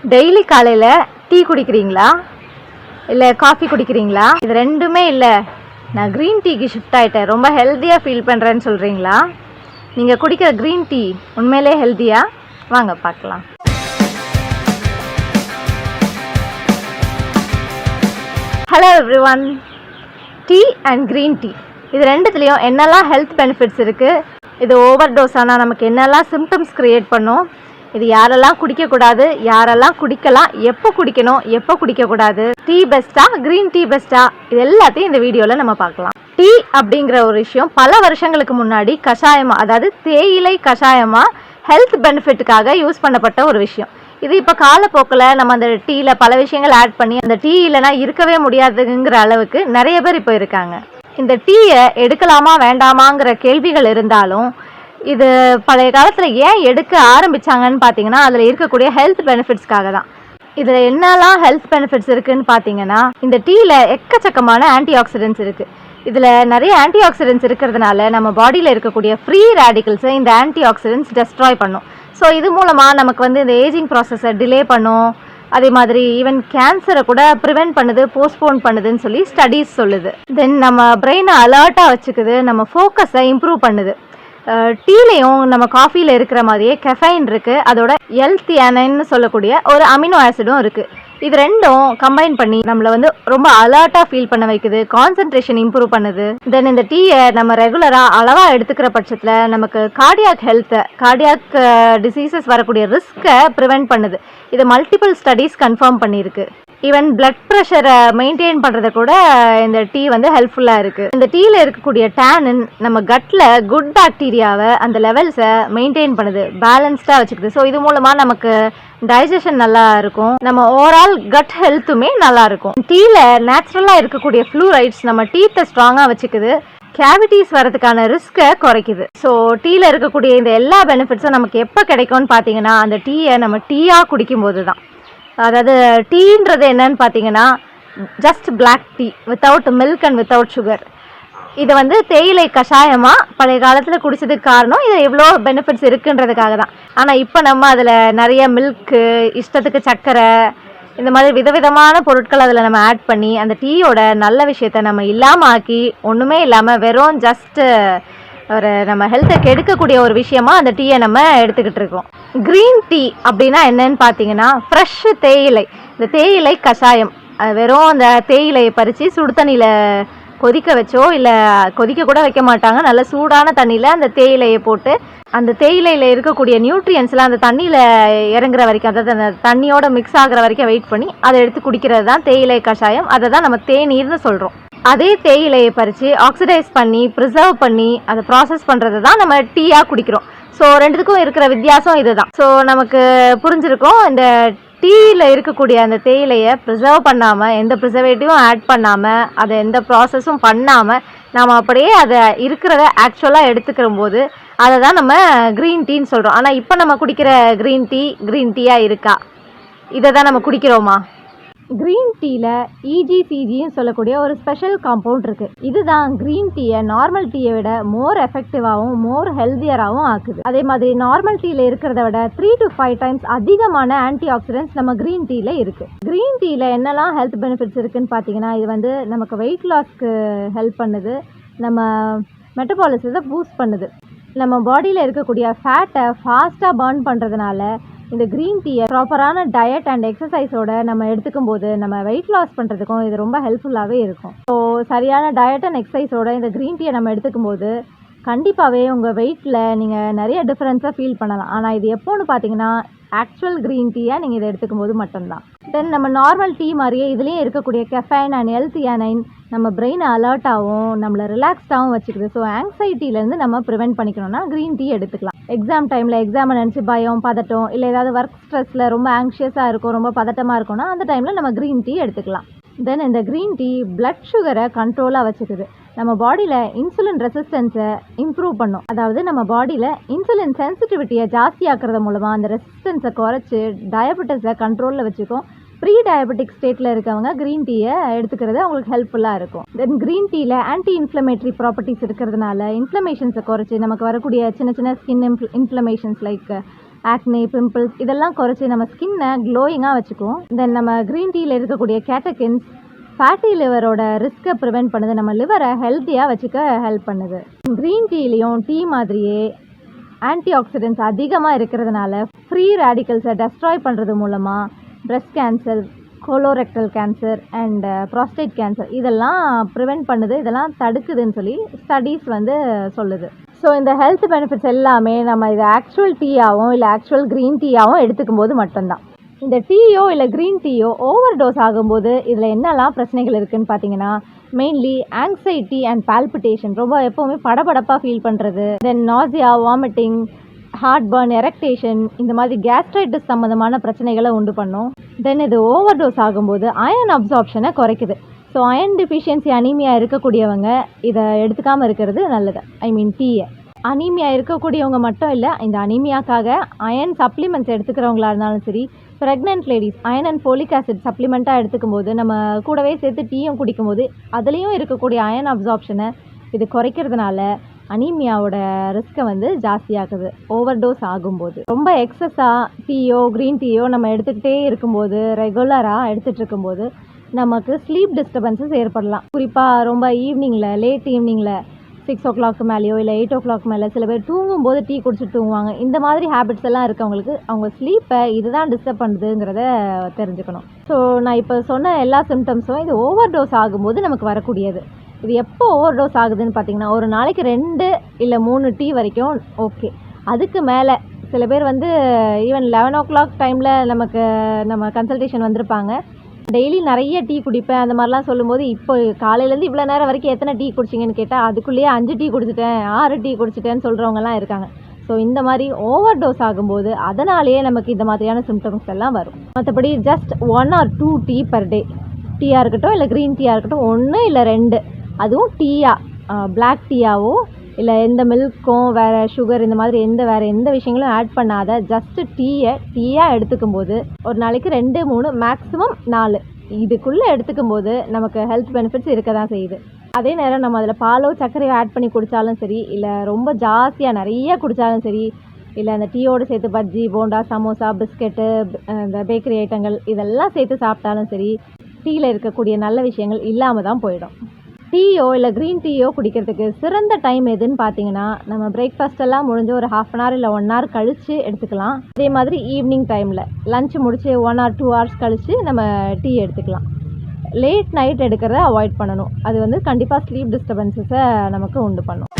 Daily காலையில் tea குடிக்கிறீங்களா இல்லை coffee குடிக்கிறீங்களா? இது ரெண்டுமே இல்லை, நான் க்ரீன் டீக்கு ஷிஃப்ட் ஆகிட்டேன், ரொம்ப ஹெல்த்தியாக ஃபீல் பண்ணுறேன்னு சொல்கிறீங்களா? நீங்கள் குடிக்கிற க்ரீன் டீ உண்மையிலே ஹெல்த்தியா? வாங்க பார்க்கலாம். Hello everyone, tea and green tea இது ரெண்டுத்துலேயும் என்னெல்லாம் ஹெல்த் பெனிஃபிட்ஸ் இருக்குது, இது ஓவர் டோஸ் ஆனால் நமக்கு என்னெல்லாம் சிம்டம்ஸ் க்ரியேட் பண்ணும், இது யாரெல்லாம் குடிக்கக்கூடாது, யாரெல்லாம் குடிக்கலாம், எப்போ குடிக்கணும், எப்போ குடிக்கக்கூடாது, டீ பெஸ்ட்டா க்ரீன் டீ பெஸ்ட்டா, இது எல்லாத்தையும் இந்த வீடியோவில் நம்ம பார்க்கலாம். டீ அப்படிங்கிற ஒரு விஷயம் பல வருஷங்களுக்கு முன்னாடி கஷாயமாக, அதாவது தேயிலை கஷாயமாக ஹெல்த் பெனிஃபிட்டுக்காக யூஸ் பண்ணப்பட்ட ஒரு விஷயம். இது இப்போ காலப்போக்கில் நம்ம அந்த டீயில் பல விஷயங்கள் ஆட் பண்ணி அந்த டீ இல்லைனா இருக்கவே முடியாதுங்கிற அளவுக்கு நிறைய பேர் இப்போ இருக்காங்க. இந்த டீயை எடுக்கலாமா வேண்டாமாங்கிற கேள்விகள் இருந்தாலும் இது பழைய காலத்தில் ஏன் எடுக்க ஆரம்பித்தாங்கன்னு பார்த்தீங்கன்னா அதில் இருக்கக்கூடிய ஹெல்த் பெனிஃபிட்ஸ்க்காக தான். இதில் என்னெல்லாம் ஹெல்த் பெனிஃபிட்ஸ் இருக்குதுன்னு பார்த்தீங்கன்னா, இந்த டீயில் எக்கச்சக்கமான ஆன்டி ஆக்சிடென்ட்ஸ் இருக்குது. இதில் நிறைய ஆன்டி ஆக்சிடென்ட்ஸ் இருக்கிறதுனால நம்ம பாடியில் இருக்கக்கூடிய ஃப்ரீ ரேடிக்கல்ஸை இந்த ஆன்டி ஆக்சிடென்ட்ஸ் டெஸ்ட்ராய் பண்ணும். ஸோ இது மூலமாக நமக்கு இந்த ஏஜிங் ப்ராசஸை டிலே பண்ணும். அதே மாதிரி ஈவன் கேன்சரை கூட ப்ரிவென்ட் பண்ணுது, போஸ்ட்போன் பண்ணுதுன்னு சொல்லி ஸ்டடீஸ் சொல்லுது. தென் நம்ம பிரெயினை அலர்ட்டாக வச்சுக்குது, நம்ம ஃபோக்கஸை இம்ப்ரூவ் பண்ணுது. டீலையும் நம்ம காஃபியில் இருக்கிற மாதிரியே கெஃபைன் இருக்குது, அதோட எல்தியானைன்னு சொல்லக்கூடிய ஒரு அமினோ ஆசிடும் இருக்குது. இது ரெண்டும் கம்பைன் பண்ணி நம்மளை ரொம்ப அலர்ட்டாக ஃபீல் பண்ண வைக்குது, கான்சன்ட்ரேஷன் இம்ப்ரூவ் பண்ணுது. தென் இந்த டீயை நம்ம ரெகுலராக அளவாக எடுத்துக்கிற பட்சத்தில் நமக்கு கார்டியாக் ஹெல்த்தை, கார்டியாக் டிசீசஸ் வரக்கூடிய ரிஸ்க்கை ப்ரிவென்ட் பண்ணுது. இது மல்டிபிள் ஸ்டடீஸ் கன்ஃபார்ம் பண்ணியிருக்கு. ஈவன் பிளட் ப்ரெஷரை மெயின்டைன் பண்ணுறத கூட இந்த டீ ஹெல்ப்ஃபுல்லாக இருக்குது. இந்த டீயில் இருக்கக்கூடிய டேனின் நம்ம கட்டில் குட் பாக்டீரியாவை அந்த லெவல்ஸை மெயின்டைன் பண்ணுது, பேலன்ஸ்டாக வச்சுக்குது. ஸோ இது மூலமாக நமக்கு டைஜஷன் நல்லா இருக்கும், நம்ம ஓவரால் கட் ஹெல்த்துமே நல்லா இருக்கும். டீயில் நேச்சுரலாக இருக்கக்கூடிய ஃப்ளூரைட்ஸ் நம்ம டீத்தை ஸ்ட்ராங்காக வச்சுக்குது, கேவிட்டிஸ் வரதுக்கான ரிஸ்க்கை குறைக்குது. ஸோ டீயில் இருக்கக்கூடிய இந்த எல்லா பெனிஃபிட்ஸும் நமக்கு எப்போ கிடைக்கும்னு பார்த்தீங்கன்னா அந்த டீயை நம்ம டீயாக குடிக்கும்போது தான். அதாவது டீன்றது என்னன்னு பார்த்தீங்கன்னா just black tea without milk and without sugar. இது தேயிலை கஷாயமாக பழைய காலத்தில் குடிச்சதுக்கு காரணம் இது எவ்வளோ பெனிஃபிட்ஸ் இருக்குன்றதுக்காக தான். ஆனால் இப்போ நம்ம அதில் நிறைய மில்க்கு, இஷ்டத்துக்கு சர்க்கரை, இந்த மாதிரி விதவிதமான பொருட்கள் அதில் நம்ம ஆட் பண்ணி அந்த டீயோட நல்ல விஷயத்த நம்ம இல்லாமல் ஆக்கி ஒன்றுமே இல்லாமல் வெறும் ஜஸ்ட்டு ஒரு நம்ம ஹெல்த்தை கெடுக்கக்கூடிய ஒரு விஷயமா அந்த டீயை நம்ம எடுத்துக்கிட்டு இருக்கோம். க்ரீன் டீ அப்படின்னா என்னன்னு பார்த்தீங்கன்னா ஃப்ரெஷ் தேயிலை, இந்த தேயிலை கஷாயம். வெறும் அந்த தேயிலையை பறித்து சுடு தண்ணியில் கொதிக்க வச்சோ இல்லை கொதிக்க கூட வைக்க மாட்டாங்க, நல்ல சூடான தண்ணியில் அந்த தேயிலையை போட்டு அந்த தேயிலையில் இருக்கக்கூடிய நியூட்ரியன்ஸ்லாம் அந்த தண்ணியில் இறங்குற வரைக்கும், அதாவது அந்த தண்ணியோட மிக்ஸ் ஆகிற வரைக்கும் வெயிட் பண்ணி அதை எடுத்து குடிக்கிறது தான் தேயிலை கஷாயம். அதை தான் நம்ம தேநீர்னு சொல்கிறோம். அதே தேயிலையை பறித்து ஆக்சிடைஸ் பண்ணி ப்ரிசர்வ் பண்ணி அதை ப்ராசஸ் பண்ணுறது தான் நம்ம டீயாக குடிக்கிறோம். ஸோ ரெண்டுத்துக்கும் இருக்கிற வித்தியாசம் இதுதான். ஸோ நமக்கு புரிஞ்சிருக்கும், இந்த டீயில் இருக்கக்கூடிய அந்த தேயிலையை ப்ரிசர்வ் பண்ணாமல், எந்த ப்ரிசர்வேட்டிவும் ஆட் பண்ணாமல், அதை எந்த ப்ராசஸும் பண்ணாமல் நாம் அப்படியே அதை இருக்கிறத ஆக்சுவலாக எடுத்துக்கிற போது அதை தான் நம்ம க்ரீன் டீன்னு சொல்கிறோம். ஆனால் இப்போ நம்ம குடிக்கிற க்ரீன் டீயாக இருக்கா? இதை தான் நம்ம குடிக்கிறோமா? க்ரீன் டீயில் இஜிசிஜின்னு சொல்லக்கூடிய ஒரு ஸ்பெஷல் காம்பவுண்ட் இருக்குது. இதுதான் க்ரீன் டீயை நார்மல் டீயை விட மோர் எஃபெக்டிவாகவும் மோர் ஹெல்த்தியராகவும் ஆக்குது. அதே மாதிரி நார்மல் டீயில் இருக்கிறத விட 3 to 5 times அதிகமான ஆன்டி ஆக்சிடென்ட்ஸ் நம்ம க்ரீன் டீயில் இருக்குது. க்ரீன் டீயில் என்னெல்லாம் ஹெல்த் பெனிஃபிட்ஸ் இருக்குதுன்னு பார்த்தீங்கன்னா, இது நமக்கு வெயிட் லாஸ்க்கு ஹெல்ப் பண்ணுது, நம்ம மெட்டபாலிசத்தை பூஸ்ட் பண்ணுது, நம்ம பாடியில் இருக்கக்கூடிய ஃபேட்டை ஃபாஸ்ட்டாக பர்ன் பண்ணுறதுனால இந்த க்ரீன் டீயை ப்ராப்பரான டயட் அண்ட் எக்ஸசைஸோட நம்ம எடுத்துக்கும் போது நம்ம வெயிட் லாஸ் பண்ணுறதுக்கும் இது ரொம்ப ஹெல்ப்ஃபுல்லாகவே இருக்கும். ஸோ சரியான டயட் அண்ட் எக்ஸசைஸோட இந்த க்ரீன் டீயை நம்ம எடுத்துக்கும் போது கண்டிப்பாகவே உங்கள் வெயிட்டில் நீங்கள் நிறைய டிஃப்ரென்ஸாக ஃபீல் பண்ணலாம். ஆனால் இது எப்போன்னு பார்த்தீங்கன்னா ஆக்சுவல் க்ரீன் டீயாக நீங்கள் இதை எடுத்துக்கும் போது மட்டும்தான். தென் நம்ம நார்மல் டீ மாதிரியே இதுலேயும் இருக்கக்கூடிய கெஃபைன் அண்ட் எல்தியானைன் நம்ம பிரெயினை அலர்ட்டாகவும் நம்மளை ரிலாக்ஸ்டாகவும் வச்சுக்குது. ஸோ ஆங்ஸைட்டிலேருந்து நம்ம ப்ரிவென்ட் பண்ணிக்கணும்னா க்ரீன் டீ எடுத்துக்கலாம். எக்ஸாம் டைமில் எக்ஸாமை நினச்சி பயம், பதட்டம், இல்லை ஏதாவது ஒர்க் ஸ்ட்ரெஸ்ஸில் ரொம்ப ஆங்ஷியஸாக இருக்கும், ரொம்ப பதட்டமாக இருக்கும்னா அந்த டைமில் நம்ம க்ரீன் டீ எடுத்துக்கலாம். தென் இந்த க்ரீன் டீ பிளட் சுகரை கண்ட்ரோலாக வச்சுக்குது, நம்ம பாடியில் இன்சுலின் ரெசிஸ்டன்ஸை இம்ப்ரூவ் பண்ணும். அதாவது நம்ம பாடியில் இன்சுலின் சென்சிட்டிவிட்டியை ஜாஸ்தி ஆக்குறது மூலமாக அந்த ரெசிஸ்டன்ஸை குறைச்சி டயபெட்டிஸை கண்ட்ரோலில் வச்சுக்கும். ப்ரீ டயபெட்டிக் ஸ்டேட்டில் இருக்கவங்க க்ரீன் டீயை எடுத்துக்கிறது அவங்களுக்கு ஹெல்ப்ஃபுல்லாக இருக்கும். தென் க்ரீன் டீயில் ஆன்டி இன்ஃப்ளமேட்டரி ப்ராப்பர்ட்டிஸ் இருக்கிறதுனால இன்ஃப்ளமேஷன்ஸை குறைச்சி நமக்கு வரக்கூடிய சின்ன சின்ன skin inflammations like acne, pimples இதெல்லாம் குறைச்சி நம்ம ஸ்கின்னை க்ளோயிங்காக வச்சுக்கும். தென் நம்ம க்ரீன் டீயில் இருக்கக்கூடிய கேட்டகின்ஸ் ஃபேட்டி லிவரோட ரிஸ்க்கை ப்ரிவெண்ட் பண்ணுது, நம்ம லிவரை ஹெல்த்தியாக வச்சுக்க ஹெல்ப் பண்ணுது. க்ரீன் டீலையும் டீ மாதிரியே ஆன்டி ஆக்சிடென்ட்ஸ் அதிகமாக இருக்கிறதுனால ஃப்ரீ ரேடிக்கல்ஸை டெஸ்ட்ராய் பண்ணுறது மூலமாக breast cancer, colorectal cancer and prostate cancer இதெல்லாம் ப்ரிவெண்ட் பண்ணுது, இதெல்லாம் தடுக்குதுன்னு சொல்லி ஸ்டடீஸ் வந்து சொல்லுது. ஸோ இந்த ஹெல்த் பெனிஃபிட்ஸ் எல்லாமே நம்ம இதை ஆக்சுவல் டீயாகவும் இல்லை ஆக்சுவல் க்ரீன் டீயாகவும் எடுத்துக்கும் போது மட்டும்தான். இந்த டீயோ இல்லை க்ரீன் டீயோ ஓவர் டோஸ் ஆகும்போது இதில் என்னெல்லாம் பிரச்சனைகள் இருக்குதுன்னு பார்த்தீங்கன்னா, மெயின்லி ஆங்ஸைட்டி அண்ட் பால்பிட்டேஷன், ரொம்ப எப்போவுமே படபடப்பாக ஃபீல் பண்ணுறது, then nausea, vomiting, heart burn, eructation, இந்த மாதிரி கேஸ்ட்ரைட்டிஸ் சம்மந்தமான பிரச்சனைகளை உண்டு பண்ணும். தென் இது ஓவர் டோஸ் ஆகும்போது அயன் அப்சார்ப்ஷனை குறைக்குது. ஸோ அயன் டெஃபிஷியன்சி அனீமியா இருக்கக்கூடியவங்க இதை எடுத்துக்காமல் இருக்கிறது நல்லது. டீயை அனீமியா இருக்கக்கூடியவங்க மட்டும் இல்லை, இந்த அனீமியாக்காக அயன் சப்ளிமெண்ட்ஸ் எடுத்துக்கிறவங்களா இருந்தாலும் சரி, pregnant ladies iron and folic acid சப்ளிமெண்ட்டாக எடுத்துக்கும் போது நம்ம கூடவே சேர்த்து டீயும் குடிக்கும்போது அதுலேயும் இருக்கக்கூடிய அயன் அப்சார்ப்ஷனை இது குறைக்கிறதுனால அனீமியாவோட ரிஸ்க்கை வந்து ஜாஸ்தியாகுது ஓவர் டோஸ் ஆகும்போது. ரொம்ப எக்ஸஸாக டீயோ க்ரீன் டீயோ நம்ம எடுத்துக்கிட்டே இருக்கும்போது, ரெகுலராக எடுத்துகிட்டு இருக்கும்போது நமக்கு ஸ்லீப் டிஸ்டர்பன்ஸஸ் ஏற்படலாம். குறிப்பாக ரொம்ப ஈவினிங்கில், லேட் ஈவினிங்கில் 6 o'clock மேலேயோ இல்லை 8 o'clock மேலே சில பேர் தூங்கும்போது டீ குடிச்சிட்டு தூங்குவாங்க. இந்த மாதிரி ஹேபிட்ஸ் எல்லாம் இருக்கவங்களுக்கு அவங்க ஸ்லீப்பை இதுதான் டிஸ்டர்ப் பண்ணுதுங்கிறத தெரிஞ்சுக்கணும். ஸோ நான் இப்போ சொன்ன எல்லா சிம்டம்ஸும் இது ஓவர் டோஸ் ஆகும்போது நமக்கு வரக்கூடியது. இது எப்போ ஓவர் டோஸ் ஆகுதுன்னு பார்த்தீங்கன்னா, ஒரு நாளைக்கு 2 இல்லை 3 டீ வரைக்கும் ஓகே. அதுக்கு மேலே சில பேர் வந்து ஈவன் 11 o'clock டைமில் நம்ம கன்சல்டேஷன் வந்திருப்பாங்க. டெய்லி நிறைய டீ குடிப்பேன் அந்த மாதிரிலாம் சொல்லும்போது, இப்போ காலையிலேருந்து இவ்வளோ நேரம் வரைக்கும் எத்தனை டீ குடிச்சிங்கன்னு கேட்டால் அதுக்குள்ளேயே 5 டீ குடிச்சிட்டேன், 6 டீ குடிச்சிட்டேன்னு சொல்கிறவங்கலாம் இருக்காங்க. ஸோ இந்த மாதிரி ஓவர் டோஸ் ஆகும்போது அதனாலேயே நமக்கு இந்த மாதிரியான சிம்டம்ஸ் எல்லாம் வரும். மற்றபடி just 1 or 2 tea per day, டீயாக இருக்கட்டும் இல்லை க்ரீன் டீயாக இருக்கட்டும், 1 இல்லை 2, அதுவும் டீயா பிளாக் டீயாவோ இல்லை எந்த மில்க்கும் வேறு சுகர் இந்த மாதிரி வேறு எந்த விஷயங்களும் ஆட் பண்ணாத ஜஸ்ட்டு டீயாக எடுத்துக்கும் போது ஒரு நாளைக்கு 2, 3 மேக்ஸிமம் 4 இதுக்குள்ளே எடுத்துக்கும் போது நமக்கு ஹெல்த் பெனிஃபிட்ஸ் இருக்க தான் செய்யுது. அதே நேரம் நம்ம அதில் பாலோ சர்க்கரையோ ஆட் பண்ணி குடித்தாலும் சரி, இல்லை ரொம்ப ஜாஸ்தியாக நிறைய குடித்தாலும் சரி, இல்லை அந்த டீயோடு சேர்த்து பஜ்ஜி, போண்டா, சமோசா, பிஸ்கெட்டு, இந்த பேக்கரி ஐட்டங்கள் இதெல்லாம் சேர்த்து சாப்பிட்டாலும் சரி, டீயில் இருக்கக்கூடிய நல்ல விஷயங்கள் இல்லாமல் தான் போயிடும். டீயோ இல்லை க்ரீன் டீயோ குடிக்கிறதுக்கு சிறந்த டைம் எதுன்னு பார்த்தீங்கன்னா, நம்ம பிரேக்ஃபாஸ்ட் எல்லாம் முடிஞ்சு ஒரு 1/2 hour இல்லை 1 hour கழித்து எடுத்துக்கலாம். அதே மாதிரி ஈவினிங் டைமில் லஞ்ச் முடிச்சு 1 or 2 hours கழித்து நம்ம டீ எடுத்துக்கலாம். லேட் நைட் எடுக்கிறத அவாய்ட் பண்ணணும். அது வந்து கண்டிப்பாக ஸ்லீப் டிஸ்டர்பன்ஸஸை நமக்கு உண்டு பண்ணும்.